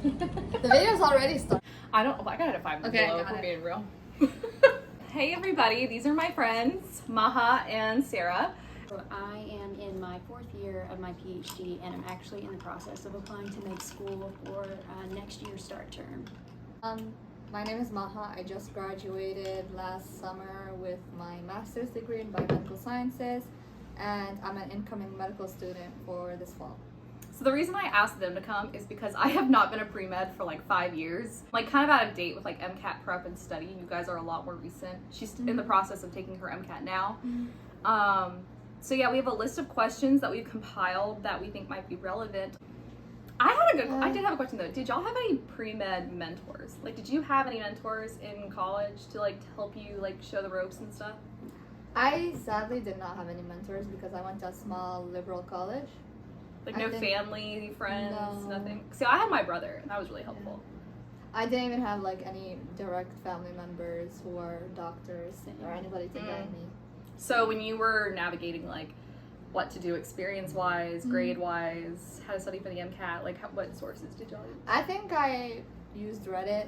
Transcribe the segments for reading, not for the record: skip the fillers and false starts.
The video's already started. I gotta hit a 5 minutes below if we're being real. Hey everybody, these are my friends, Maha and Sarah. I am in my 4th year of my PhD, and I'm actually in the process of applying to med school for next year's start term. My name is Maha. I just graduated last summer with my master's degree in biomedical sciences, and I'm an incoming medical student for this fall. So the reason I asked them to come is because I have not been a pre-med for like 5 years. Like kind of out of date with like MCAT prep and study. You guys are a lot more recent. She's in the process of taking her MCAT now. So yeah, we have a list of questions that we've compiled that we think might be relevant. I did have a question though. Did y'all have any pre-med mentors? Like, did you have any mentors in college to like help you like show the ropes and stuff? I sadly did not have any mentors because I went to a small liberal college. Like no family, friends, No. nothing? See, I had my brother and that was really helpful. I didn't even have like any direct family members who are doctors or anybody to guide me. So when you were navigating like what to do experience-wise, grade-wise, how to study for the MCAT, like what sources did y'all use? I think I used Reddit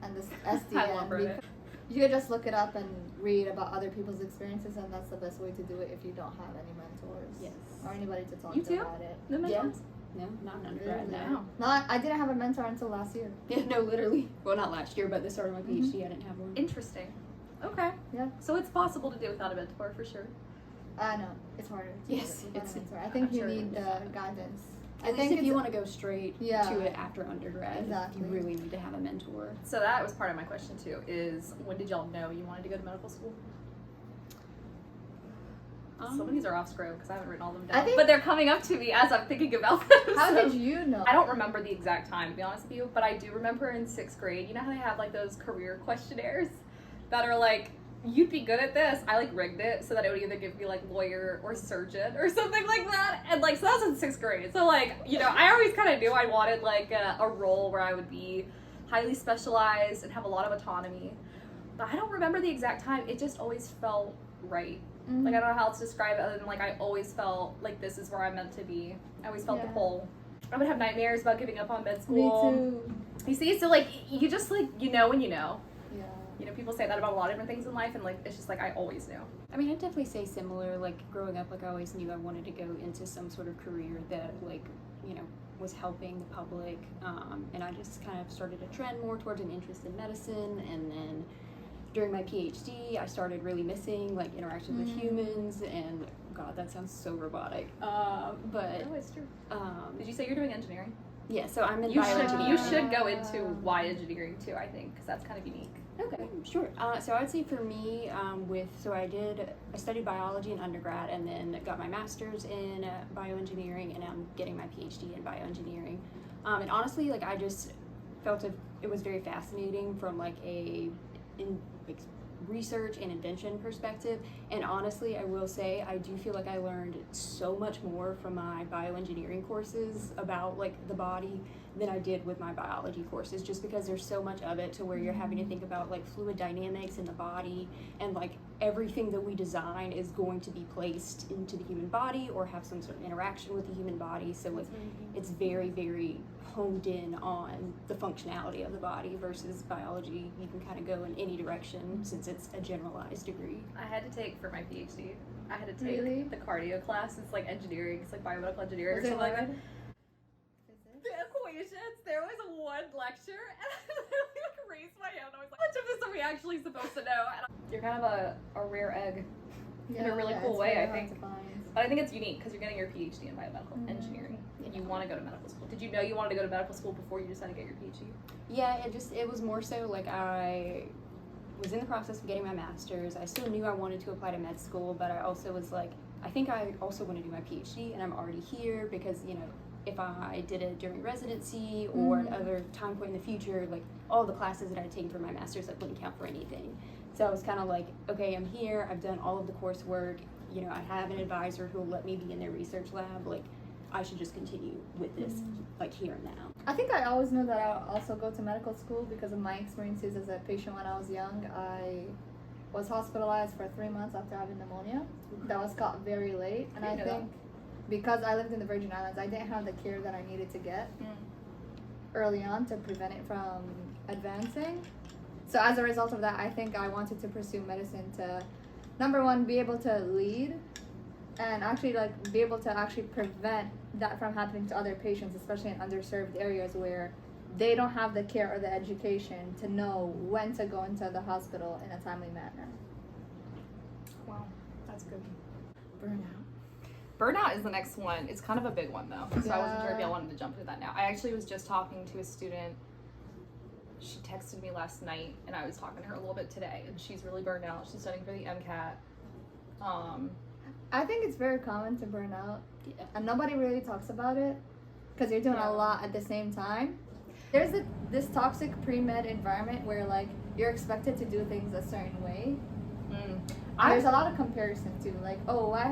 and this SDN. I love Reddit. You could just look it up and read about other people's experiences, and that's the best way to do it if you don't have any mentors. Yes. Or anybody to talk You to too? about it. No mentors? No, not an undergrad, no. No. No, I didn't have a mentor until last year. Yeah, no, literally. Well, not last year, but the start of my PhD, I didn't have one. Interesting. Okay. Yeah. So it's possible to do without a mentor for sure. No, it's harder. Yes, to get a it's- mentor. I think I'm you sure it need is. guidance. At I least think if you it's- want to go straight Yeah. to it after undergrad, Exactly. you really need to have a mentor. So that was part of my question too, is when did y'all know you wanted to go to medical school? Some of these are off script because I haven't written all of them I down. think- But they're coming up to me as I'm thinking about them. How so- did you know? I don't remember the exact time, to be honest with you, but I do remember in 6th grade, you know how they have like those career questionnaires that are like, you'd be good at this. I like rigged it so that it would either give me like lawyer or surgeon or something like that. And like, so that was in 6th grade. So like, you know, I always kind of knew I wanted like a role where I would be highly specialized and have a lot of autonomy. But I don't remember the exact time. It just always felt right. Like, I don't know how else to describe it other than like, I always felt like this is where I'm meant to be. I always felt the pull. I would have nightmares about giving up on med school. Me too. You see, so like, you just like, you know when you know. Yeah. You know, people say that about a lot of different things in life, and like, it's just like, I always knew. I mean, I'd definitely say similar. Like, growing up, like, I always knew I wanted to go into some sort of career that, like, you know, was helping the public. And I just kind of started a trend more towards an interest in medicine. And then during my PhD, I started really missing, like, interactions with humans. And, God, that sounds so robotic. But, No, it's true. Did you say you're doing engineering? yeah, so I'm in You bioengineering. should go into why engineering too, I think, because that's kind of unique. Okay, sure. So I would say for me, I studied biology in undergrad and then got my master's in bioengineering, and I'm getting my PhD in bioengineering. And honestly, like, I just felt it was very fascinating from like research and invention perspective. And honestly, I will say I do feel like I learned so much more from my bioengineering courses about like the body than I did with my biology courses, just because there's so much of it to where you're having to think about like fluid dynamics in the body, and like everything that we design is going to be placed into the human body or have some sort of interaction with the human body. So it's very, very honed in on the functionality of the body, versus biology, you can kind of go in any direction since it's a generalized degree. I had to take for my PhD. I had to take Really? the cardio class. It's like engineering. It's like biomedical engineering Was or it something like that. hard? The equations. There was one lecture, and I literally like raised my hand. I was like, "How much of this are we actually supposed to know?" And you're kind of a rare egg in a really cool it's way, very I hard think. to find. But I think it's unique because you're getting your PhD in biomedical engineering, and you want to go to medical school. Did you know you wanted to go to medical school before you decided to get your PhD? Yeah, it was more so like I was in the process of getting my master's. I still knew I wanted to apply to med school, but I also was like, I think I also want to do my PhD, and I'm already here because, you know, if I did it during residency or another time point in the future, like all the classes that I'd taken for my master's, that wouldn't count for anything. So I was kind of like, okay, I'm here, I've done all of the coursework, you know, I have an advisor who will let me be in their research lab, like I should just continue with this, like here and now. I think I always knew that I'll also go to medical school because of my experiences as a patient when I was young. I was hospitalized for 3 months after having pneumonia. That was caught very late, and I think because I lived in the Virgin Islands, I didn't have the care that I needed to get early on to prevent it from advancing. So as a result of that, I think I wanted to pursue medicine to, number one, be able to lead and actually like be able to actually prevent that from happening to other patients, especially in underserved areas where they don't have the care or the education to know when to go into the hospital in a timely manner. Wow, that's good. Burnout is the next one. It's kind of a big one though, so I wasn't sure if y'all wanted to jump into that now. I actually was just talking to a student. She texted me last night, and I was talking to her a little bit today, and she's really burned out. She's studying for the MCAT. I think it's very common to burn out, and nobody really talks about it because you're doing a lot at the same time. There's this toxic pre-med environment where like you're expected to do things a certain way. There's a lot of comparison too, like, oh, I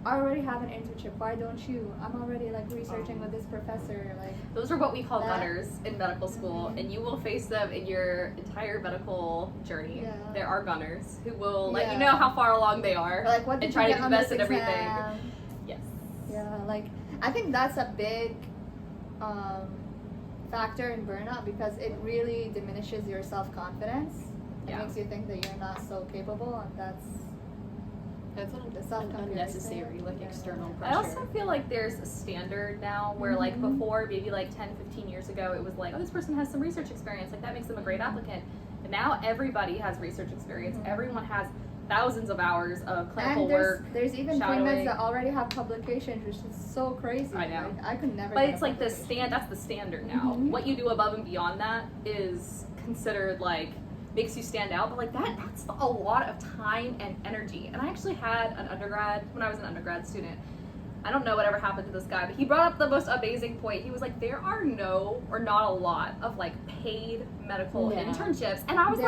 already have an internship, why don't you? I'm already like researching with this professor, like. Those are what we call gunners in medical school, and you will face them in your entire medical journey. Yeah. There are gunners who will let you know how far along they are, or like, what did and try you to get do on best this at everything. exam? Yes. Yeah, like I think that's a big factor in burnout because it really diminishes your self-confidence. It makes you think that you're not so capable, and that's an unnecessary like external pressure. I also feel like there's a standard now where like before, maybe like 10, 15 years ago, it was like, oh, this person has some research experience, like that makes them a great applicant. And now everybody has research experience. Everyone has thousands of hours of clinical work. There's even premeds that already have publications, which is so crazy. I know. Like, I could never. But it's like that's the standard now. What you do above and beyond that is considered like makes you stand out, but like that's a lot of time and energy. And I actually had an undergrad, when I was an undergrad student, I don't know whatever happened to this guy, but he brought up the most amazing point. He was like, there are not a lot of like paid medical internships. And I was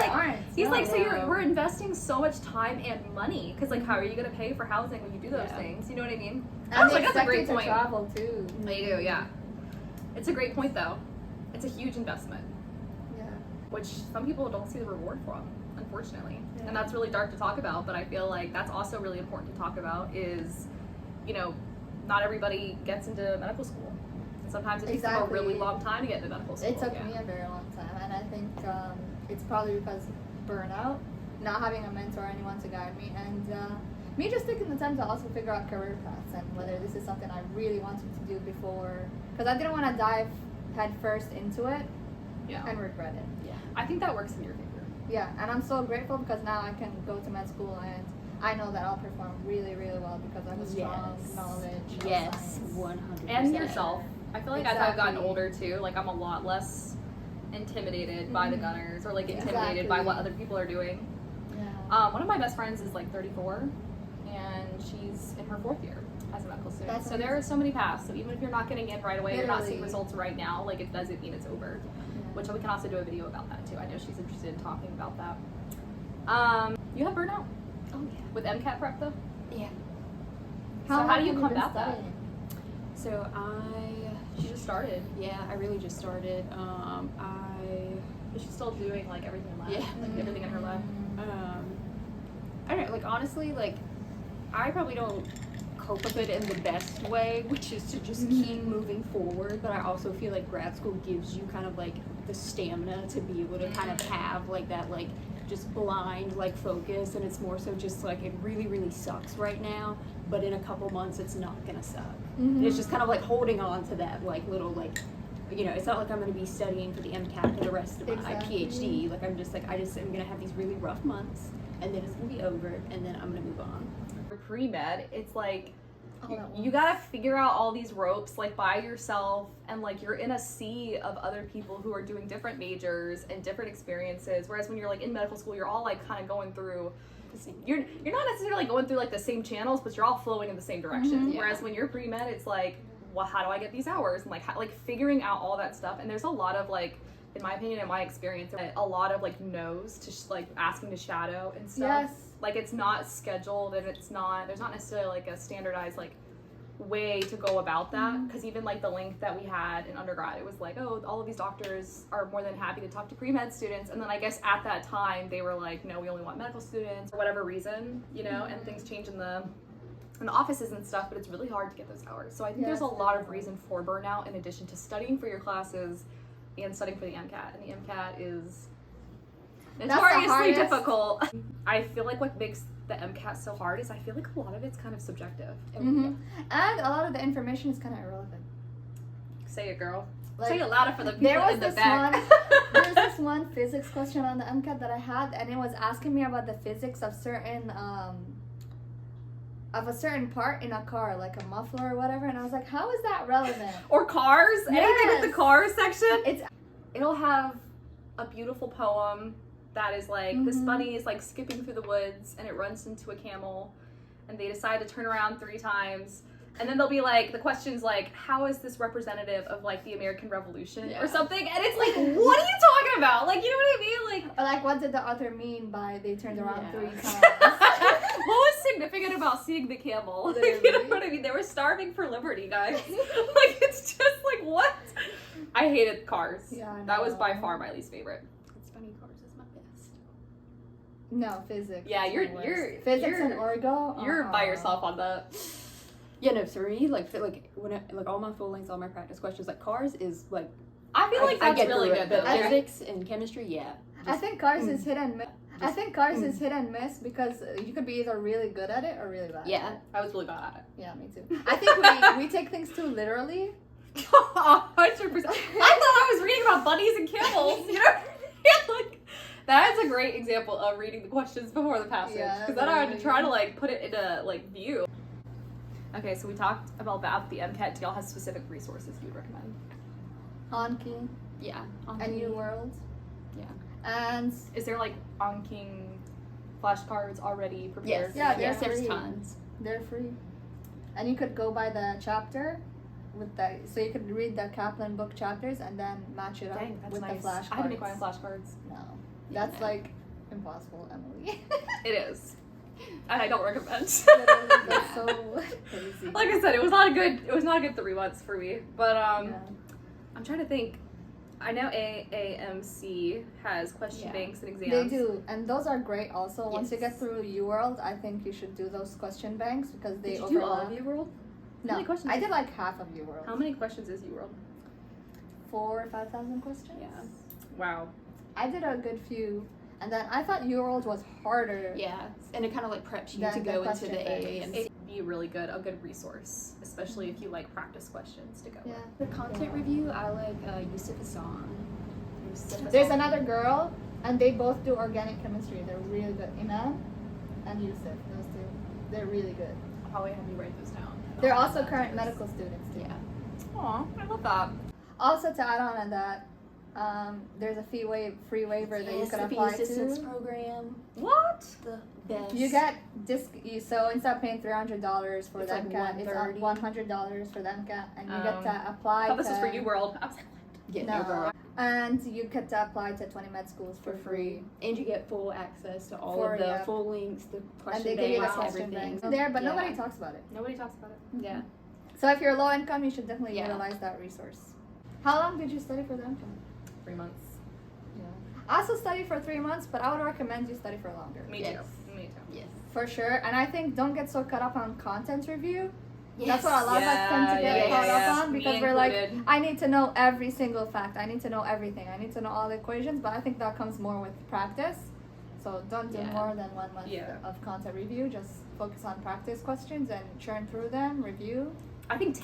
we're investing so much time and money, because like how are you going to pay for housing when you do those things? You know what I mean? And I was like, that's a great point. Travel too. They do, yeah. It's a great point though. It's a huge investment. Which some people don't see the reward from, unfortunately. And that's really dark to talk about, but I feel like that's also really important to talk about is, you know, not everybody gets into medical school. And sometimes it takes them a really long time to get into medical school. It took me a very long time, and I think it's probably because burnout, not having a mentor or anyone to guide me, and me just taking the time to also figure out career paths and whether this is something I really wanted to do before. Because I didn't want to dive head first into it and regret it. I think that works in your favor. Yeah, and I'm so grateful because now I can go to med school and I know that I'll perform really, really well because I have a strong knowledge of science. 100%. And yourself. I feel like as I've gotten older too, like I'm a lot less intimidated by the gunners or like intimidated by what other people are doing. Yeah. One of my best friends is like 34 and she's in her 4th year as a medical student. So there are so many paths. So even if you're not getting in right away, you're not seeing results right now, like it doesn't mean it's over. Which we can also do a video about that too. I know she's interested in talking about that. You have burnout? Oh yeah. With MCAT prep though? Yeah. How do you combat that? So She just started. Yeah, I really just started. But she's still doing like everything in lab. Yeah. Like everything in her lab. I don't know, like honestly, like I probably don't cope with it in the best way, which is to just keep moving forward, but I also feel like grad school gives you kind of like the stamina to be able to kind of have like that like just blind like focus, and it's more so just like it really, really sucks right now, but in a couple months it's not gonna suck. And it's just kind of like holding on to that like little like, you know, it's not like I'm going to be studying for the MCAT for the rest of my PhD. Like I'm going to have these really rough months, and then it's going to be over, and then I'm going to move on. For pre-med, it's like you got to figure out all these ropes like by yourself, and like you're in a sea of other people who are doing different majors and different experiences. Whereas when you're like in medical school, you're all like kind of going through. You're not necessarily going through like the same channels, but you're all flowing in the same direction. Whereas when you're pre-med, it's like, well, how do I get these hours? And like figuring out all that stuff. And there's a lot of like, in my opinion and my experience, a lot of like no's to like asking to shadow and stuff. Yes. Like it's not scheduled, and there's not necessarily like a standardized like way to go about that. Because even like the link that we had in undergrad, it was like, oh, all of these doctors are more than happy to talk to pre-med students. And then I guess at that time they were like, no, we only want medical students for whatever reason, you know. And things change in the offices and stuff, but it's really hard to get those hours. So I think there's a lot of reason for burnout in addition to studying for your classes, and studying for the MCAT, and the MCAT is That's the notoriously hardest. difficult. I feel like what makes the MCAT so hard is I feel like a lot of it's kind of subjective. Mm-hmm. And a lot of the information is kind of irrelevant. Say it, girl. Like, Say it louder for the people there was in the this back. There's this one physics question on the MCAT that I had, and it was asking me about the physics of certain of a certain part in a car, like a muffler or whatever, and I was like, how is that relevant? Or cars. Anything with the Yes. cars section. It's It'll have a beautiful poem that is like, this Mhm. bunny is like skipping through the woods and it runs into a camel and they decide to turn around 3 times. And then they'll be like, the question's like, how is this representative of like the American Revolution Yeah. or something? And it's like, what are you talking about? Like, you know what I mean? Like, what did the author mean by they turned around Yeah. 3 times? what was significant about seeing the camel? Like, you know Literally. what I mean? They were starving for liberty, guys. Like, it's just like, what? I hated cars. Yeah, I That was by know. far my least favorite. It's funny, cars is my best. No, physics. Yeah, is you're- the worst. you're- physics you're- and orgo. You're by yourself on that. Yeah, no, for me, like when like all my full lengths, all my practice questions, like cars is like I feel like I that's get really through good it, but though. I think- physics and chemistry, yeah. I think cars is hit and miss. I just- think cars is hit and miss because you could be either really good at it or really bad. Yeah. At it. I was really bad at Yeah, me too. I think we take things too literally. it. 100%. I thought I was reading about bunnies and camels. You know, like that's a great example of reading the questions before the passage. Yeah, Because then I had to literally. try to like put it into like view. Okay, so we talked about that. The MCAT. Do y'all have specific resources you would recommend? AnKing Yeah. and UWORLD. Yeah. And Is there like AnKing flashcards already prepared? Yes. Yeah, for you? they're there's free. tons. they're free. And you could go by the chapter with the so you could read the Kaplan book chapters and then match it up Dang, that's with nice. the flashcards. I haven't acquired flashcards. No. That's Yeah. like impossible, Emily. It is, and I don't recommend. Literally, that's so crazy. Like I said, it was not a good 3 months for me. But Yeah. I'm trying to think. I know AAMC has question Yeah. banks and exams. They do, and those are great also. Once you Yes. get through UWorld, I think you should do those question banks because they Did you do all overlap. of UWorld? No, How many questions? I did like half of UWorld. How many questions is UWorld? 4,000 or 5,000 questions. Yeah. Wow. I did a good few, and then I thought UWorld was harder. Yeah. And it kind of like preps you Then to the go into question the banks. AAMC. It'd be really a good resource, especially if you like practice questions to go Yeah. with. For content review, I like Yusef A. There's another girl, and they both do organic chemistry. They're really good. Eman and Yusef, those two. They're really good. I'll probably have you write those down. They're also current medical students too. Yeah. Aw, I love that. Also, to add on to that, there's a free waiver that you Yes, can the apply assistance to. program. What? The best. You get so instead of paying $300 for It's the like MCAT, it's $130. $100 for the MCAT, and you get to I apply. thought this to, was for UWorld. I was like, Get No. no girl. And you get to apply to 20 med schools for free. And you get full access to all For, of the yeah. full links, the And question they give you the banks, question everything. banks there, but Yeah. nobody talks about it. nobody talks about it. Yeah. So if you're low income, you should definitely Yeah. utilize that resource. How long did you study for the MCAT? 3 months. Yeah. I also studied for 3 months, but I would recommend you study for longer. Me Yes. too. Me too. Yes. For sure. And I think don't get so caught up on content review. Yes. That's what a lot of us tend to get caught up on Me because we're like, included. I need to know every single fact. I need to know everything. I need to know all the equations. But I think that comes more with practice. So don't do Yeah. more than 1 month Yeah. of content review. Just focus on practice questions and churn through them, review. I think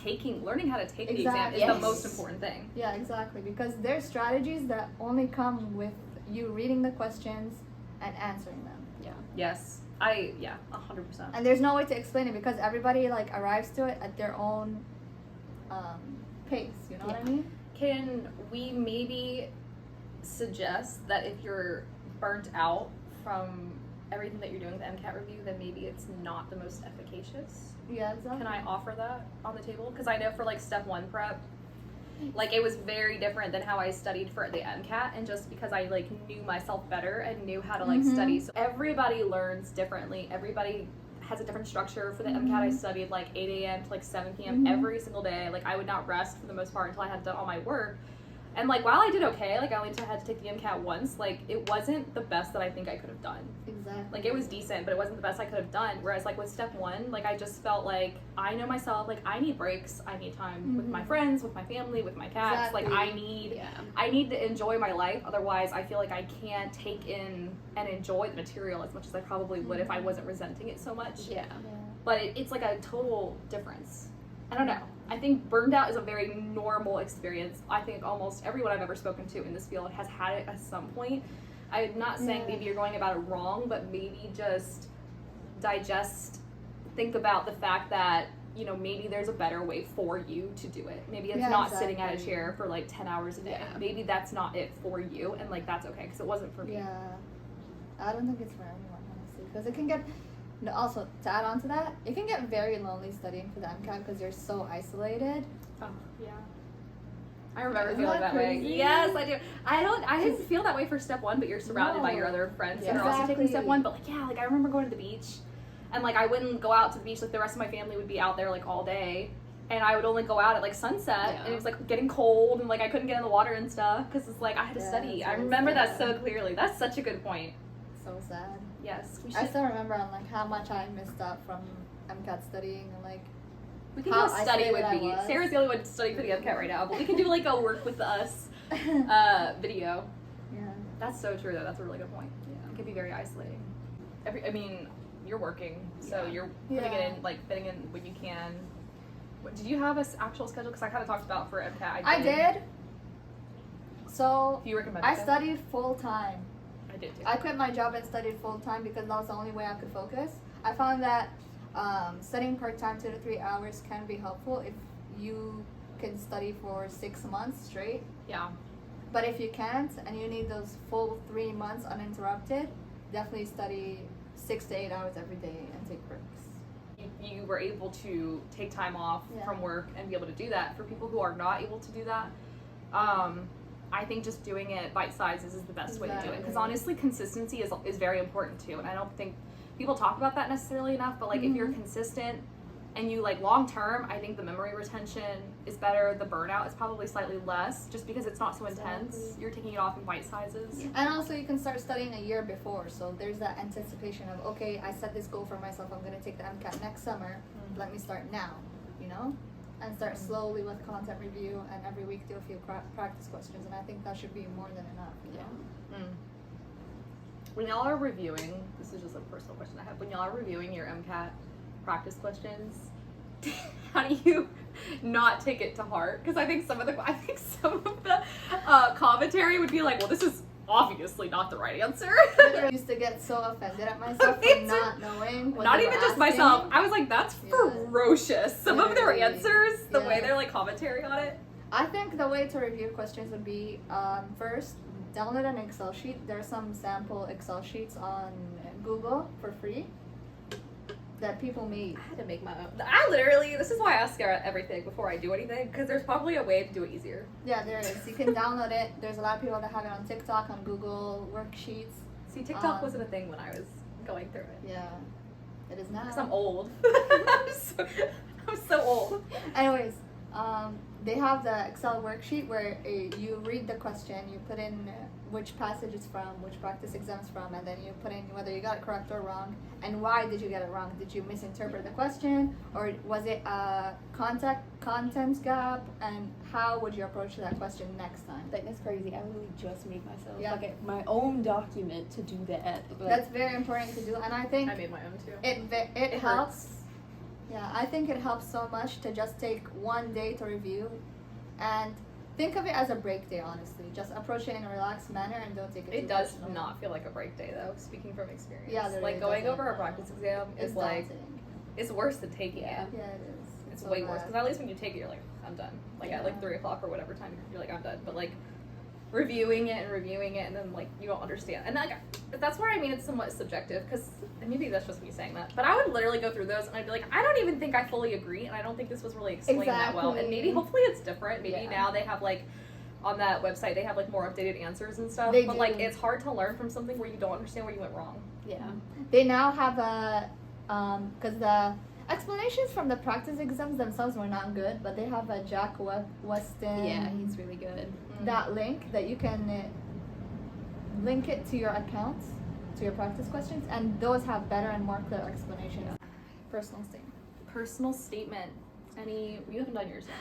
learning how to take the exam Exactly. is the Yes. most important thing. Yeah, exactly. Because there's strategies that only come with you reading the questions and answering them. Yes. 100%. And there's no way to explain it because everybody like arrives to it at their own pace. You know what I Yeah. mean? Can we maybe suggest that if you're burnt out from everything that you're doing with the MCAT review, then maybe it's not the most efficacious? Yeah, exactly. Can I offer that on the table? Because I know for like step 1 prep, like it was very different than how I studied for the MCAT, and just because I like knew myself better and knew how to like Mhm. study. So everybody learns differently. Everybody has a different structure. For the MCAT, I Mhm. studied like 8 a.m. to like 7 p.m. Mhm. every single day. Like I would not rest for the most part until I had done all my work. And like while I did okay, like I only had to take the MCAT once, like it wasn't the best that I think I could have done. Exactly. Like it was decent, but it wasn't the best I could have done. Whereas like with step 1, like I just felt like I know myself, like I need breaks, I need time with my friends, with my family, with my cats. Exactly. Like I need to enjoy my life. Otherwise I feel like I can't take in and enjoy the material as much as I probably would if I wasn't resenting it so much. Yeah. But it's like a total difference. I don't know. I think burned out is a very normal experience. I think almost everyone I've ever spoken to in this field has had it at some point. I'm not saying maybe you're going about it wrong, but maybe just think about the fact that, you know, maybe there's a better way for you to do it. Maybe it's not sitting at a chair for like 10 hours a day. Yeah. Maybe that's not it for you, and like that's okay, because it wasn't for me. Yeah. I don't think it's for anyone, honestly, because it can get. No, also, to add on to that, it can get very lonely studying for the MCAT because you're so isolated. Oh, yeah. I remember Isn't feeling that that way. crazy? Yes, I do. I didn't feel that way for step 1, but you're surrounded by your other friends that are also taking step 1. But like, yeah, like I remember going to the beach, and like I wouldn't go out to the beach. Like the rest of my family would be out there like all day, and I would only go out at like sunset, and it was like getting cold, and like I couldn't get in the water and stuff because it's like I had to study. I remember that so clearly. That's such a good point. So sad. Yes, we I still remember on like how much I missed out from MCAT studying and like we can do a study with me. Sarah's the only one studying for the MCAT right now, but we can do like a work with us video. Yeah. That's so true though. That's a really good point. Yeah. It can be very isolating. I mean, you're working, so you're putting it in, like fitting in when you can. Did you have an actual schedule? Because I kind of talked about for MCAT. I did. So you recommend? I studied full time. I did too. I quit my job and studied full time because that was the only way I could focus. I found that studying part time 2 to 3 hours can be helpful if you can study for 6 months straight. Yeah. But if you can't and you need those full 3 months uninterrupted, definitely study 6 to 8 hours every day and take breaks. You were able to take time off from work and be able to do that. For people who are not able to do that, I think just doing it bite sizes is the best way to do it. Because honestly, consistency is very important too. And I don't think people talk about that necessarily enough. But like if you're consistent and you like long term, I think the memory retention is better. The burnout is probably slightly less, just because it's not so intense. You're taking it off in bite sizes. And also you can start studying a year before. So there's that anticipation of, okay, I set this goal for myself. I'm going to take the MCAT next summer. Let me start now, you know? And start slowly with content review, and every week do a few practice questions, and I think that should be more than enough. You know? When y'all are reviewing, this is just a personal question I have. When y'all are reviewing your MCAT practice questions, how do you not take it to heart? Because I think some of the commentary would be like, well, this is obviously not the right answer. I used to get so offended at myself for not knowing what not they even were just asking. myself. I was like, that's ferocious. Some of their answers, the way Yeah. they're like commentary on it. I think the way to review questions would be first download an Excel sheet. There are some sample Excel sheets on Google for free that people made. I had to make my own. This is why I ask Sarah everything before I do anything, because there's probably a way to do it easier. Yeah, there is. You can download it. There's a lot of people that have it on TikTok, on Google Worksheets. See, TikTok wasn't a thing when I was going through it. Yeah, it is now. Because I'm old. I'm so old. Anyways, they have the Excel worksheet where you read the question, you put in which passage it's from, which practice exam it's from, and then you put in whether you got it correct or wrong, and why did you get it wrong. Did you misinterpret the question, or was it a content gap, and how would you approach that question next time? Like, that's crazy. I literally just made myself like my own document to do that. But That's very important to do, and I think I made my own too. it helps. Yeah, I think it helps so much to just take one day to review, and think of it as a break day, honestly. Just approach it in a relaxed manner and don't take it It too does personal. not feel like a break day though, speaking from experience. Yeah, like going over a practice exam It's is like, daunting. it's worse than taking it. Yeah, it is. It's so way worse, bad. because at least when you take it, you're like, I'm done. Like at like 3 o'clock or whatever time, you're like, I'm done. But like reviewing it, and then like you don't understand. And like that's where I mean it's somewhat subjective, because maybe that's just me saying that. But I would literally go through those and I'd be like, I don't even think I fully agree, and I don't think this was really explained that well. And maybe hopefully it's different. Maybe now they have like on that website they have like more updated answers and stuff. But like it's hard to learn from something where you don't understand where you went wrong. yeah. They now have a because the Explanations from the practice exams themselves were not good, but they have a Westin. Yeah, he's really good. That link that you can link it to your accounts, to your practice questions, and those have better and more clear explanations. Yeah. Personal statement. Personal statement. You haven't done yours yet.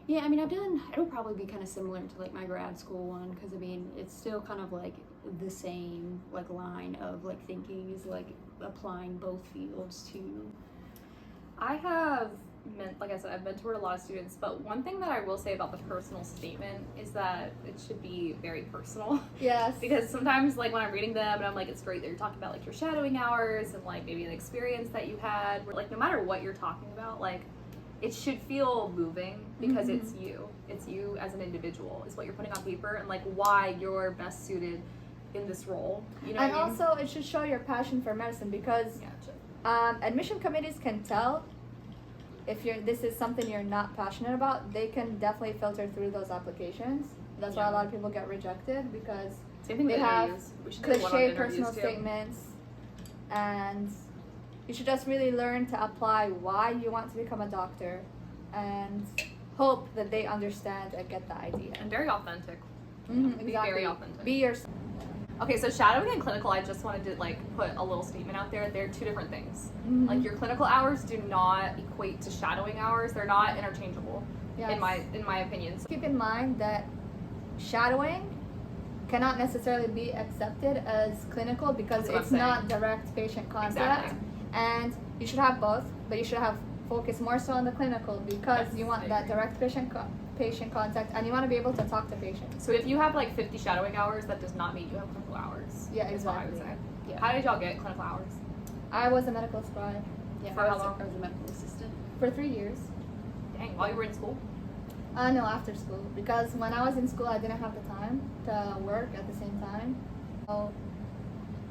Yeah, I mean, it'll probably be kind of similar to like my grad school one, because I mean, it's still kind of like the same like line of like thinking is like applying both fields to. Like I said, I've mentored a lot of students, but one thing that I will say about the personal statement is that it should be very personal. Yes. Because sometimes, like, when I'm reading them and I'm like, it's great that you're talking about, like, your shadowing hours and, like, maybe an experience that you had. Like, no matter what you're talking about, like, it should feel moving because it's you. It's you as an individual. It's what you're putting on paper and, like, why you're best suited in this role. You know And what I mean? also, it should show your passion for medicine because admission committees can tell if this is something you're not passionate about. They can definitely filter through those applications. That's why a lot of people get rejected, because Same thing they with have interviews. We should do one on cliche interviews, personal too. statements, and you should just really learn to apply why you want to become a doctor and hope that they understand and get the idea. And very authentic. Exactly. Be very authentic. Be yourself. Okay, so shadowing and clinical, I just wanted to like put a little statement out there. They're two different things. Like your clinical hours do not equate to shadowing hours. They're not interchangeable, Yes. in my opinion. Keep in mind that shadowing cannot necessarily be accepted as clinical because That's what it's I'm not direct patient contact. Exactly. And you should have both, but you should have focus more so on the clinical because Yes, you want I that agree. direct patient contact, and you want to be able to talk to patients. So if you have like 50 shadowing hours, that does not mean you have clinical hours. Yeah, is what I would exactly. say. Yeah. How did y'all get clinical hours? I was a medical scribe Yeah, For I how was, long? I was a medical assistant. for 3 years. Dang, while you were in school? No, after school, because when I was in school, I didn't have the time to work at the same time. So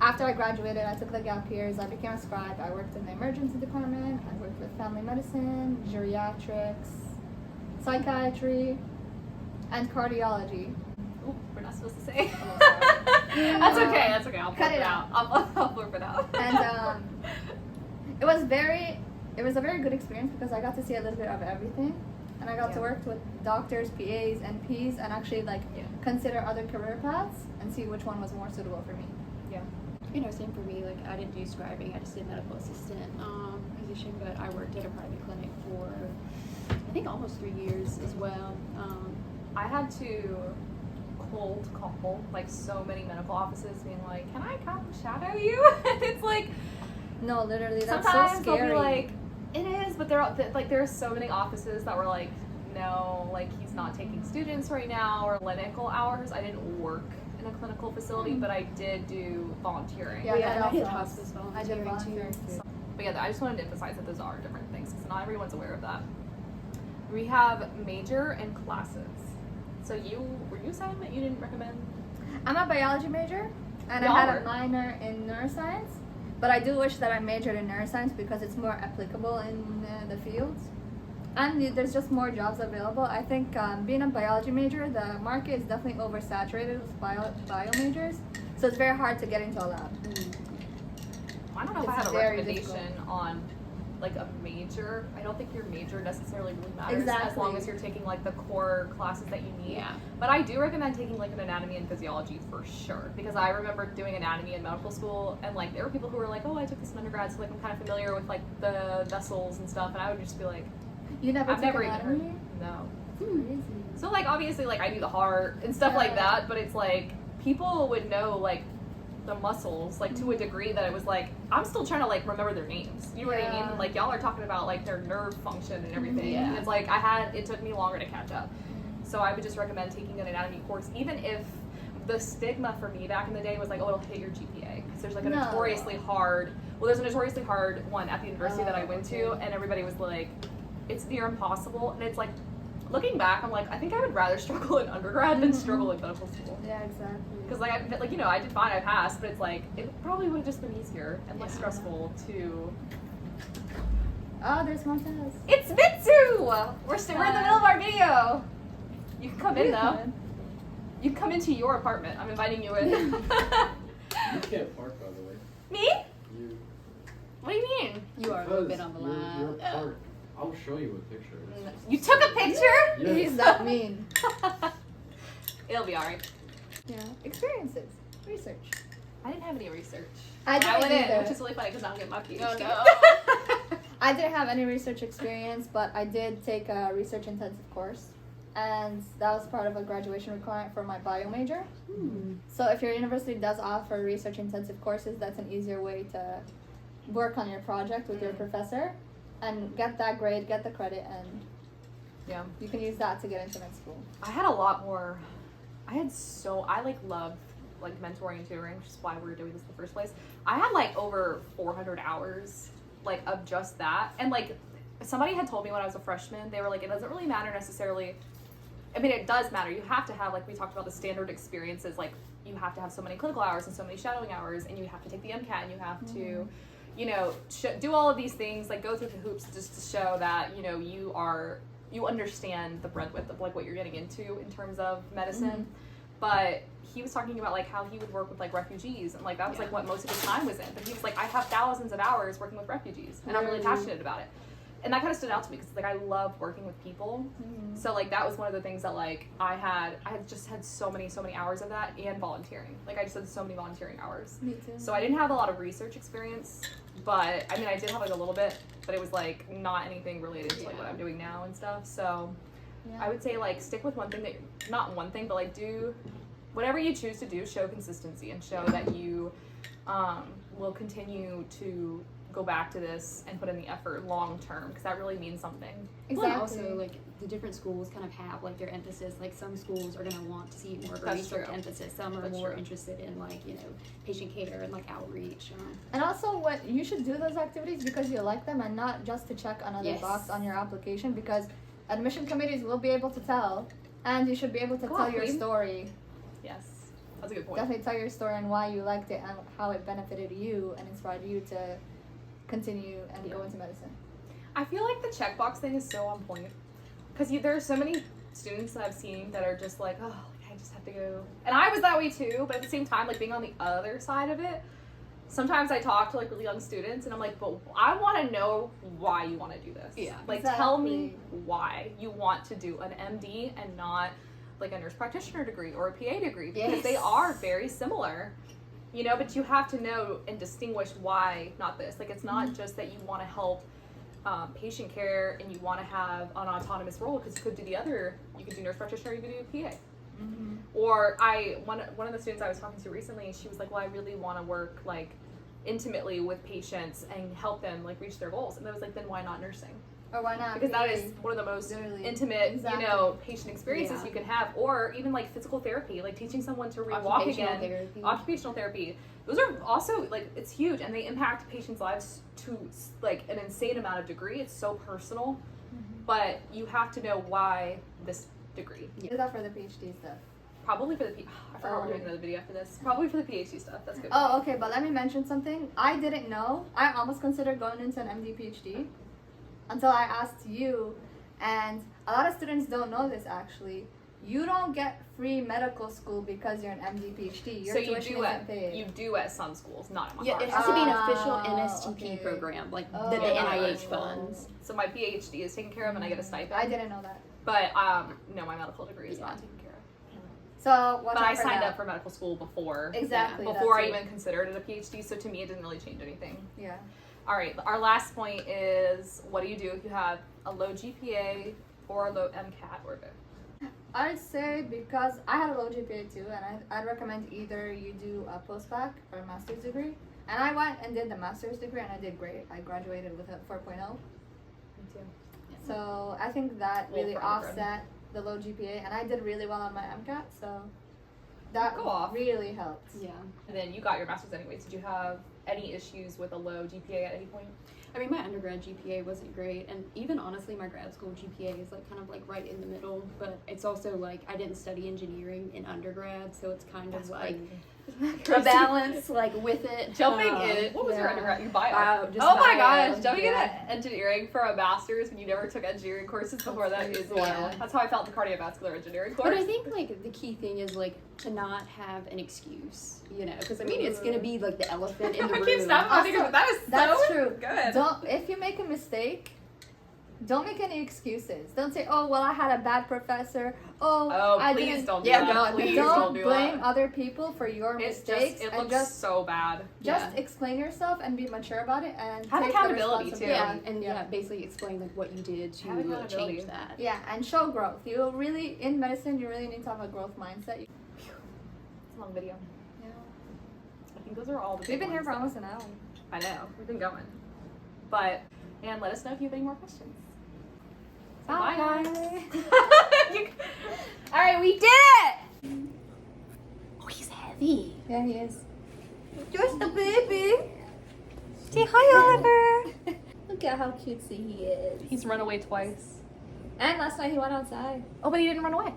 after I graduated, I took the gap years. I became a scribe. I worked in the emergency department. I worked with family medicine, geriatrics, psychiatry, and cardiology. Ooh, we're not supposed to say. Oh, sorry. That's okay. That's okay. I'll Cut blurb it it out. I'll blurb it out. And it was a very good experience because I got to see a little bit of everything, and I got to Yeah. work with doctors, PAs, NPs, and actually like consider other career paths and see which one was more suitable for me. Yeah. You know, same for me. Like, I didn't do scribing. I just did medical assistant position, but I worked at a private clinic for, I think, almost 3 years as well. I had to cold call like so many medical offices being like, can I come shadow you? And it's like, No, literally, that's sometimes so they'll scary. be like, it is, but there are so many offices that were like, no, like he's not taking students right now, or clinical hours. I didn't work in a clinical facility, but I did do volunteering. Yeah, Yeah, that and I did also- hospice I did volunteering volunteering too. too. But yeah, I just wanted to emphasize that those are different things because not everyone's aware of that. We have major and classes. So were you saying that you didn't recommend? I'm a biology major, and Y'all I had were. a minor in neuroscience, but I do wish that I majored in neuroscience because it's more applicable in the fields. And there's just more jobs available. I think being a biology major, the market is definitely oversaturated with bio majors, so it's very hard to get into a lab. I don't know if I It's have a very recommendation difficult. on like a major. I don't think your major necessarily really matters as Exactly. long as you're taking like the core classes that you need. Yeah. But I do recommend taking like an anatomy and physiology for sure because I remember doing anatomy in medical school and like there were people who were like, oh, I took this in undergrad, so like I'm kind of familiar with like the vessels and stuff, and I would just be like, You never I've took never even heard. anatomy? No. Crazy. So like obviously like I do the heart and stuff like Yeah. that, but it's like people would know like the muscles like to a degree that it was like I'm still trying to like remember their names. You know what I Yeah. mean? Like y'all are talking about like their nerve function and everything. Yeah. And it's like it took me longer to catch up. So I would just recommend taking an anatomy course, even if the stigma for me back in the day was like, oh, it'll hit your GPA because there's like a No. notoriously hard. Well, there's a notoriously hard one at the university that I went to, okay. and everybody was like, it's near impossible, and it's like. Looking back, I'm like, I think I would rather struggle in undergrad than struggle in medical school. Yeah, exactly. Because like I did fine, I passed, but it's like it probably would have just been easier and less Yeah. stressful to. Oh, there's Montez. It's Mitsu. We're in the middle of our video. You can come in though. You can come into your apartment. I'm inviting you in. You can't park, by the way. Me? You. What do you mean? You are a little bit on the You're line. part. I'll show you a picture. You took a picture? Yeah. He's that mean. It'll be alright. Yeah. Experiences. Research. I didn't have any research. I didn't went in, either. which is really funny because I don't get my PhD. Oh, no. I didn't have any research experience, but I did take a research intensive course. And that was part of a graduation requirement for my bio major. So if your university does offer research intensive courses, that's an easier way to work on your project with your professor and get that grade, get the credit, and Yeah. you can use that to get into med school. I had a lot more. I loved like mentoring and tutoring, which is why we were doing this in the first place. I had like over 400 hours like of just that. And like somebody had told me when I was a freshman, they were like, it doesn't really matter necessarily. I mean, it does matter. You have to have, like we talked about, the standard experiences. Like you have to have so many clinical hours and so many shadowing hours, and you have to take the MCAT, and you have to, you know, do all of these things, like go through the hoops just to show that, you know, you understand the breadth of like what you're getting into in terms of medicine. But he was talking about like how he would work with like refugees, and like that was like what most of his time was in. But he was like, I have thousands of hours working with refugees, and I'm really passionate about it. And that kind of stood out to me because like I love working with people. So like that was one of the things that like I had just had so many hours of that, and volunteering. Like I just had so many volunteering hours. Me too. So I didn't have a lot of research experience, but I mean I did have like a little bit, but it was like not anything related to like what I'm doing now and stuff. So I would say like stick with one thing not one thing, but like do whatever you choose to do, show consistency and show that you will continue to go back to this and put in the effort long term, because that really means something. Exactly. Well, and also, like, the different schools kind of have, like, their emphasis. Like, some schools are going to want to see more of a That's research true. emphasis. Some are That's more true. interested in, like, you know, patient care and, like, outreach. And also, what you should do those activities because you like them, and not just to check another Yes. box on your application, because admission committees will be able to tell, and you should be able to Go tell on, your queen. story. Yes, that's a good point. Definitely tell your story and why you liked it and how it benefited you and inspired you to continue and go into medicine. I feel like the checkbox thing is so on point, because there are so many students that I've seen that are just like, oh, like, I just have to go. And I was that way too, but at the same time, like being on the other side of it, sometimes I talk to like really young students and I'm like, but I want to know why you want to do this. Yeah. Like tell me why you want to do an MD and not like a nurse practitioner degree or a PA degree, because they are very similar. You know, but you have to know and distinguish why not this. Like, it's not just that you want to help patient care and you want to have an autonomous role, because you could do the other. You could do nurse practitioner, you could do PA. Or one of the students I was talking to recently, she was like, well, I really want to work like intimately with patients and help them like reach their goals. And I was like, then why not nursing? Or why not? Because that is one of the most Literally. intimate, Exactly. you know, patient experiences Yeah. you can have. Or even like physical therapy, like teaching someone to walk again. Therapy. Occupational therapy. Those are also like, it's huge, and they impact patients' lives to like an insane amount of degree. It's so personal, but you have to know why this degree. Is that for the PhD stuff? Probably for the I forgot we're doing another video after this. Probably for the PhD stuff. That's good. Oh, okay, but let me mention something. I didn't know. I almost considered going into an MD PhD until I asked you, and a lot of students don't know this actually. You don't get free medical school because you're an MD PhD. Your so you tuition do isn't paid. you do at some schools, not at my Yeah, it heart. has to be an official Ah, MSTP okay. program, like Oh, that the yeah. NIH funds. So my PhD is taken care of, and I get a stipend. I didn't know that. But no, my medical degree is not taken care of. So watch But out I for signed that. up for medical school before. Exactly. Before I that's it. even considered it a PhD, so to me it didn't really change anything. Yeah. All right, our last point is, what do you do if you have a low GPA or a low MCAT or both? I'd say, because I had a low GPA too, and I'd recommend either you do a post-bac or a master's degree. And I went and did the master's degree, and I did great. I graduated with a 4.0. Me too. So I think that Well, really for undergrad. offset the low GPA, and I did really well on my MCAT, so that Go off. really helped. Yeah. And then you got your master's anyway. Did you have any issues with a low GPA at any point? I mean, my undergrad GPA wasn't great, and even honestly, my grad school GPA is like kind of like right in the middle. But it's also like I didn't study engineering in undergrad, so it's kind of like a balance, like with it. Jumping in. What was your yeah. undergrad? Your bio. Bio, just Oh my bio, gosh, jumping yeah. into engineering for a master's when you never took engineering courses before, that is wild. Yeah. That's how I felt in the cardiovascular engineering course. But I think like the key thing is like to not have an excuse, you know, because I mean it's gonna be like the elephant in the I true. keep snapping my fingers, but that is so That's true. good. Don't, if you make a mistake, don't make any excuses. Don't say, "Oh, well, I had a bad professor." Oh, I please didn't. don't do Yeah, that. God, Please don't do blame that. other people for your It's mistakes, it and looks just so bad. explain yourself and be mature about it, and Have take accountability, the too. responsibility. And basically explain like what you did to Have accountability. change that. Yeah, and show growth. You really, in medicine, you really need to have a growth mindset. It's a long video. Yeah. I think those are all the We've big been here ones, for though. almost an hour. I know. We've been going. But, and let us know if you have any more questions. So Bye. guys. All right, we did it. Oh, he's heavy. Yeah, he is. Just a baby. Say hi, Oliver. Look at how cutesy he is. He's run away twice. And last night he went outside. Oh, but he didn't run away. No,